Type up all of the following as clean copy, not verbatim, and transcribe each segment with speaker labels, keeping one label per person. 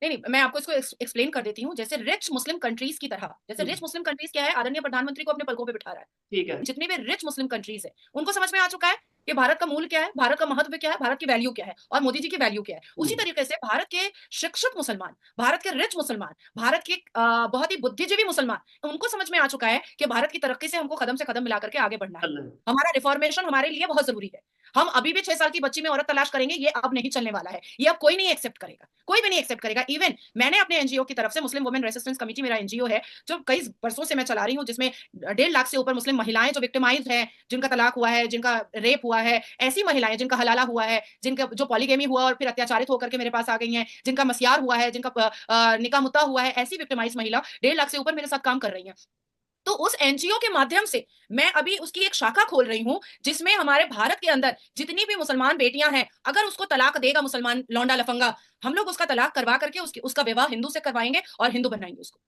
Speaker 1: नहीं, नहीं, मैं आपको इसको एक्सप्लेन कर देती हूँ। जैसे रिच मुस्लिम कंट्रीज़ की तरह, जैसे
Speaker 2: हम्म,
Speaker 1: रिच मुस्लिम कंट्रीज़ क्या है, आदरणीय प्रधानमंत्री को अपने पलकों पे बिठा रहा है।
Speaker 2: ठीक है।
Speaker 1: जितनी भी रिच मुस्लिम कंट्रीज़ हैं, उनको समझ में आ चुका है कि भारत का मूल क्या है, भारत का महत्व क्या है, भारत की वैल्यू क्या है और मोदी जी की वैल्यू क्या है। उसी
Speaker 2: हम्म,
Speaker 1: तरीके से भारत के शिक्षित मुसलमान, भारत के रिच मुसलमान, भारत के बहुत ही बुद्धिजीवी मुसलमान, उनको समझ में आ चुका है कि भारत की तरक्की से हमको कदम से कदम मिला करके आगे बढ़ना है।
Speaker 2: चल रहे हैं।
Speaker 1: हमारा रिफॉर्मेशन हमारे लिए बहुत ज़रूरी है। हम अभी भी 6 साल की बच्ची में औरत तलाश करेंगे, ये अब नहीं चलने वाला है। ये अब कोई नहीं एक्सेप्ट करेगा। कोई भी नहीं एक्सेप्ट करेगा। इवन मैंने अपने एनजीओ की तरफ से, मुस्लिम वुमेन रेजिस्टेंस कमिटी मेरा एनजीओ है, जो कई वर्षों से मैं चला रही हूँ, जिसमें 1.5 लाख से ऊपर मुस्लिम महिलाएं जो विक्टिमाइज्ड हैं, जिनका तलाक हुआ है, जिनका रेप हुआ है, ऐसी महिलाएं जिनका हलाला हुआ है, जिनका जो पॉलीगेमी हुआ और फिर अत्याचारित होकर के मेरे पास आ गई हैं, जिनका मस्यार हुआ है, जिनका निकाह मुता हुआ है, ऐसी विक्टिमाइज्ड महिला 1.5 लाख से ऊपर मेरे साथ काम कर रही हैं। तो उस एनजीओ के माध्यम से मैं अभी उसकी एक शाखा खोल रही हूं, जिसमें हमारे भारत के अंदर जितनी भी मुसलमान बेटियां हैं, अगर उसको तलाक देगा मुसलमान लौंडा लफंगा, हम लोग उसका तलाक करवा करके उसका विवाह हिंदू से करवाएंगे और हिंदू बनाएंगे उसको।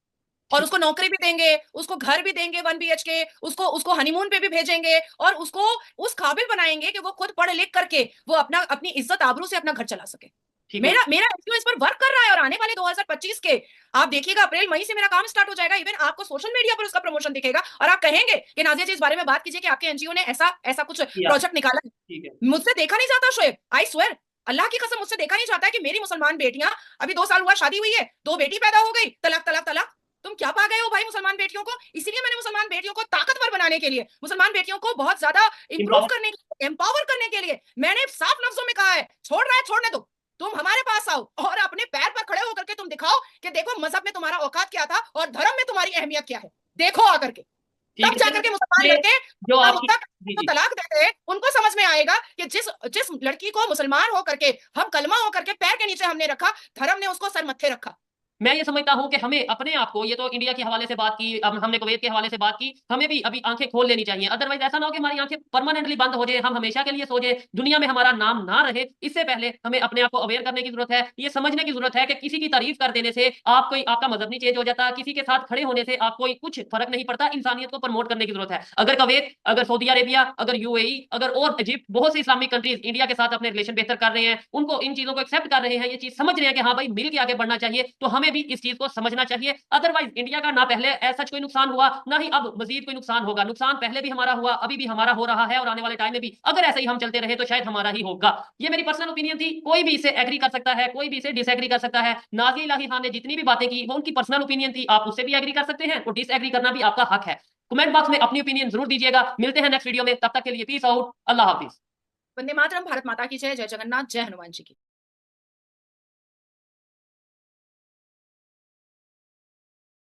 Speaker 1: और
Speaker 2: ठीक।
Speaker 1: उसको नौकरी भी देंगे, उसको घर भी देंगे 1 BHK, उसको उसको हनीमून पे भी भेजेंगे और उसको उस काबिल बनाएंगे कि वो खुद पढ़ लिख करके वो अपना अपनी इज्जत आबरू से अपना घर चला सके।
Speaker 2: ठीक है।
Speaker 1: मेरा मेरा एनजीओ इस पर वर्क कर रहा है और आने वाले 2025 के आप देखिएगा, अप्रैल मई से मेरा काम स्टार्ट हो जाएगा। इवन आपको सोशल मीडिया पर उसका प्रमोशन दिखेगा और आप कहेंगे कि नाजिया जी इस बारे में बात कीजिए कि आपके एनजीओ ने ऐसा ऐसा कुछ
Speaker 2: किया।
Speaker 1: प्रोजेक्ट निकाला है।
Speaker 2: ठीक है।
Speaker 1: मुझसे देखा नहीं जाता शोएब, आई स्वेयर, अल्लाह की कसम मुझसे देखा नहीं जाता है कि मेरी मुसलमान बेटियां, अभी 2 साल हुआ शादी हुई है, 2 बेटी पैदा हो गई, तलाक तलाक तलाक। तुम क्या पा गए हो भाई मुसलमान बेटियों को? इसीलिए मैंने मुसलमान बेटियों को ताकतवर बनाने के लिए, मुसलमान बेटियों को बहुत ज्यादा इंप्रूव
Speaker 2: इम्पावर।
Speaker 1: करने के लिए, एम्पावर करने के लिए मैंने साफ लफ्जों में कहा है, छोड़ रहा है छोड़ने दो, तुम हमारे पास आओ और अपने पैर पर खड़े होकर के तुम दिखाओ कि देखो मजहब में तुम्हारा औकात क्या था और धर्म में तुम्हारी अहमियत क्या है। देखो आकर के,
Speaker 2: ठीक
Speaker 1: तब
Speaker 2: है
Speaker 1: जाकर
Speaker 2: सर।
Speaker 1: के मुसलमान
Speaker 2: ये
Speaker 1: लड़के
Speaker 2: जो
Speaker 1: मुद्दा
Speaker 2: आपकी।
Speaker 1: मुद्दा
Speaker 2: जी
Speaker 1: जो
Speaker 2: जी।
Speaker 1: तलाक देते हैं उनको समझ में आएगा कि जिस जिस लड़की को मुसलमान होकर के, हम कलमा होकर के पैर के नीचे हमने रखा, धर्म ने उसको सर मत्थे रखा।
Speaker 2: मैं ये समझता हूं कि हमें अपने आप को, ये तो इंडिया के हवाले से बात की, अब हमने कुवैत के हवाले से बात की, हमें भी अभी आंखें खोल लेनी चाहिए। अदरवाइज ऐसा ना हो कि हमारी आंखें परमानेंटली बंद हो जाए, हम हमेशा के लिए सो जाए, दुनिया में हमारा नाम ना रहे। इससे पहले हमें अपने आप को अवेयर करने की जरूरत है, ये समझने की जरूरत है कि किसी की तारीफ कर देने से आपका मजहब नहीं चेंज हो जाता, किसी के साथ खड़े होने से आपको कुछ फर्क नहीं पड़ता। इंसानियत को प्रमोट करने की जरूरत है। अगर कुवैत, अगर सऊदी अरेबिया, अगर यूएई, अगर और इजिप्ट, बहुत से इस्लामिक कंट्रीज इंडिया के साथ अपने रिलेशन बेहतर कर रहे हैं, उनको इन चीजों को एक्सेप्ट कर रहे हैं, ये चीज समझ रहे हैं कि हाँ भाई मिल के आगे बढ़ना चाहिए, तो हमें भी इस चीज को समझना चाहिए। अदरवाइज इंडिया का ना पहले ऐसा कोई नुकसान हुआ, ना ही अब मजीद कोई नुकसान होगा। नुकसान पहले भी हमारा हुआ, अभी भी हमारा हो रहा है और आने वाले टाइम में भी अगर ऐसे ही हम चलते रहे तो शायद हमारा ही होगा। ये मेरी पर्सनल ओपिनियन थी, कोई भी इसे एग्री कर सकता है, कोई भी इसे डिसएग्री कर सकता है। नाज़िया इलाही खान ने जितनी भी बातें की वो उनकी पर्सनल ओपिनियन थी, आप उससे भी एग्री कर सकते हैं और डिसएग्री करना भी आपका हक है। कमेंट बॉक्स में अपनी ओपिनियन जरूर दीजिएगा। मिलते हैं नेक्स्ट वीडियो में, तब तक के लिए पीस आउट, अल्लाह हाफिज।
Speaker 1: वंदे मातरम, भारत माता की जय, जय जगन्नाथ, जय हनुमान जी की।